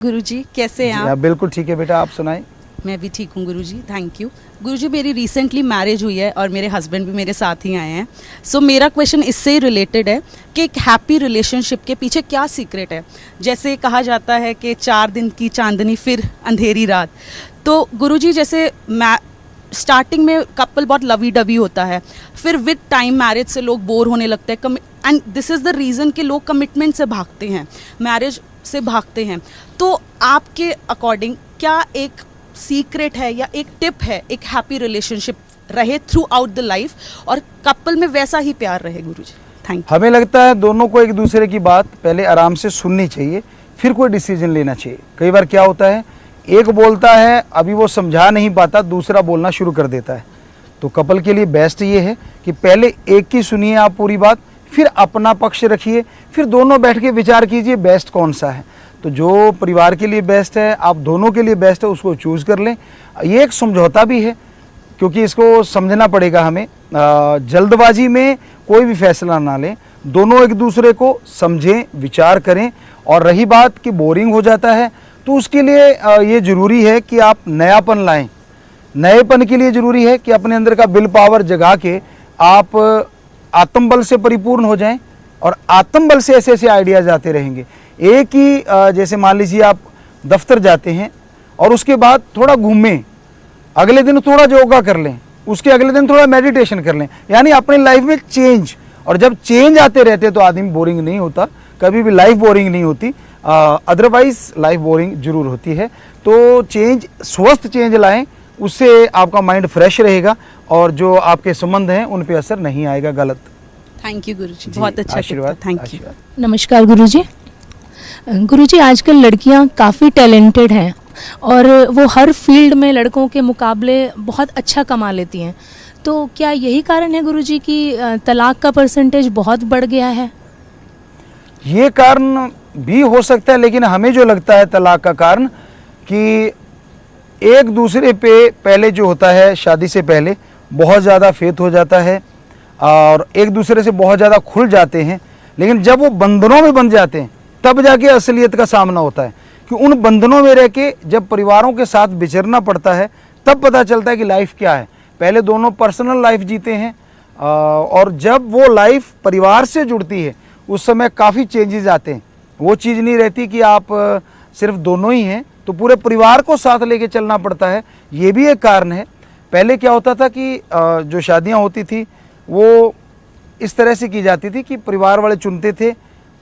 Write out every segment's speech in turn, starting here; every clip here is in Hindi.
गुरुजी कैसे हैं आप? बिल्कुल ठीक है बेटा, आप सुनाएं। मैं भी ठीक हूँ गुरुजी, थैंक यू। गुरुजी मेरी रिसेंटली मैरिज हुई है और मेरे हस्बैंड भी मेरे साथ ही आए हैं। सो मेरा क्वेश्चन इससे ही रिलेटेड है कि एक हैप्पी रिलेशनशिप के पीछे क्या सीक्रेट है। जैसे कहा जाता है कि 4 दिन की चांदनी फिर अंधेरी रात। तो गुरुजी जैसे स्टार्टिंग में कपल बहुत लवी डवी होता है, फिर विद टाइम मैरिज से लोग बोर होने लगते हैं and this is the reason कि लोग कमिटमेंट से भागते हैं, मैरिज से भागते हैं। तो आपके अकॉर्डिंग क्या एक सीक्रेट है या एक टिप है एक हैप्पी रिलेशनशिप रहे थ्रू आउट द लाइफ और कपल में वैसा ही प्यार रहे? गुरुजी थैंक यू। हमें लगता है दोनों को एक दूसरे की बात पहले आराम से सुननी चाहिए, फिर कोई डिसीजन लेना चाहिए। कई बार क्या होता है, एक बोलता है, अभी वो समझा नहीं पाता, दूसरा बोलना शुरू कर देता है। तो कपल के लिए बेस्ट ये है कि पहले एक की सुनिए आप पूरी बात, फिर अपना पक्ष रखिए, फिर दोनों बैठ के विचार कीजिए बेस्ट कौन सा है। तो जो परिवार के लिए बेस्ट है, आप दोनों के लिए बेस्ट है, उसको चूज़ कर लें। ये एक समझौता भी है, क्योंकि इसको समझना पड़ेगा हमें। जल्दबाजी में कोई भी फैसला ना लें, दोनों एक दूसरे को समझें, विचार करें। और रही बात कि बोरिंग हो जाता है, तो उसके लिए ये ज़रूरी है कि आप नयापन लाएं। नएपन के लिए ज़रूरी है कि अपने अंदर का विल पावर जगा के आप आत्मबल से परिपूर्ण हो जाएं, और आत्मबल से ऐसे ऐसे आइडियाज़ आते रहेंगे। एक ही जैसे मान लीजिए आप दफ्तर जाते हैं और उसके बाद थोड़ा घूमें, अगले दिन थोड़ा योगा कर लें, उसके अगले दिन थोड़ा मेडिटेशन कर लें, यानी अपने लाइफ में चेंज। और जब चेंज आते रहते तो आदमी बोरिंग नहीं होता, कभी भी लाइफ बोरिंग नहीं होती। अदरवाइज लाइफ बोरिंग जरूर होती है। तो चेंज, स्वस्थ चेंज लाएं, उससे आपका माइंड फ्रेश रहेगा और जो आपके संबंध हैं उन पे असर नहीं आएगा गलत। थैंक यू गुरुजी, बहुत अच्छा आशीर्वाद, थैंक यू। नमस्कार गुरुजी। गुरुजी आजकल लड़कियां काफ़ी टैलेंटेड हैं और वो हर फील्ड में लड़कों के मुकाबले बहुत अच्छा कमा लेती हैं। तो क्या यही कारण है गुरुजी कि तलाक का परसेंटेज बहुत बढ़ गया है? ये कारण भी हो सकता है, लेकिन हमें जो लगता है तलाक का कारण कि एक दूसरे पे पहले जो होता है शादी से पहले बहुत ज़्यादा फेथ हो जाता है और एक दूसरे से बहुत ज़्यादा खुल जाते हैं, लेकिन जब वो बंधनों में बंध जाते हैं तब जाके असलियत का सामना होता है। कि उन बंधनों में रह के जब परिवारों के साथ विचरना पड़ता है तब पता चलता है कि लाइफ क्या है। पहले दोनों पर्सनल लाइफ जीते हैं और जब वो लाइफ परिवार से जुड़ती है उस समय काफ़ी चेंजेस आते हैं। वो चीज़ नहीं रहती कि आप सिर्फ दोनों ही हैं, तो पूरे परिवार को साथ लेके चलना पड़ता है। ये भी एक कारण है। पहले क्या होता था कि जो शादियां होती थी वो इस तरह से की जाती थी कि परिवार वाले चुनते थे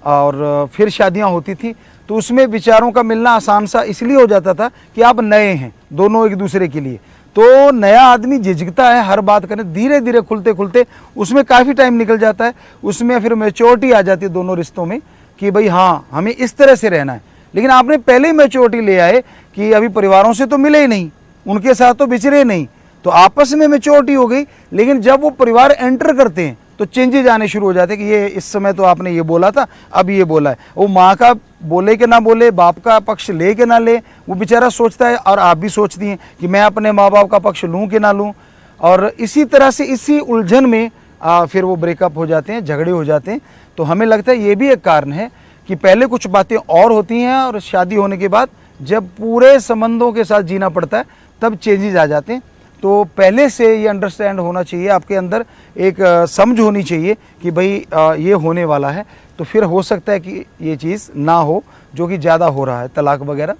और फिर शादियां होती थी, तो उसमें विचारों का मिलना आसान सा इसलिए हो जाता था कि आप नए हैं दोनों एक दूसरे के लिए। तो नया आदमी झिझकता है हर बात करने, धीरे धीरे खुलते खुलते उसमें काफ़ी टाइम निकल जाता है। उसमें फिर मैच्योरिटी आ जाती है दोनों रिश्तों में कि भाई हाँ हमें इस तरह से रहना है। लेकिन आपने पहले ही मैच्योरिटी ले आए कि अभी परिवारों से तो मिले ही नहीं, उनके साथ तो बिछड़े नहीं, तो आपस में मैच्योरिटी हो गई। लेकिन जब वो परिवार एंटर करते हैं तो चेंजेज आने शुरू हो जाते हैं कि ये इस समय तो आपने ये बोला था, अब ये बोला है। वो माँ का बोले कि ना बोले, बाप का पक्ष ले के ना ले, वो बेचारा सोचता है और आप भी सोचती हैं कि मैं अपने माँ बाप का पक्ष लूँ कि ना लूँ। और इसी तरह से इसी उलझन में फिर वो ब्रेकअप हो जाते हैं, झगड़े हो जाते हैं। तो हमें लगता है ये भी एक कारण है कि पहले कुछ बातें और होती हैं और शादी होने के बाद जब पूरे संबंधों के साथ जीना पड़ता है तब चेंजेस आ जाते हैं। तो पहले से ये अंडरस्टैंड होना चाहिए, आपके अंदर एक समझ होनी चाहिए कि भाई ये होने वाला है, तो फिर हो सकता है कि ये चीज़ ना हो जो कि ज़्यादा हो रहा है, तलाक वगैरह